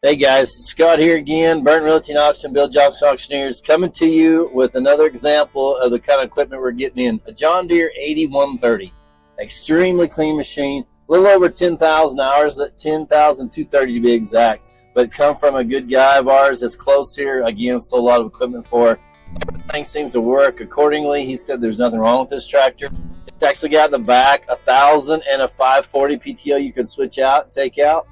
Hey guys, Scott here again, Burton Realty and Auction, Bill Jocks Auctioneers, coming to you with another example of the kind of equipment we're getting in. A John Deere 8130, extremely clean machine, a little over 10,000 hours, 10,230 to be exact, but come from a good guy of ours that's close here. Again, sold a lot of equipment for. Everything seems to work accordingly. He said there's nothing wrong with this tractor. It's actually got in the back 1,000 and a 540 PTO you can switch out, take out.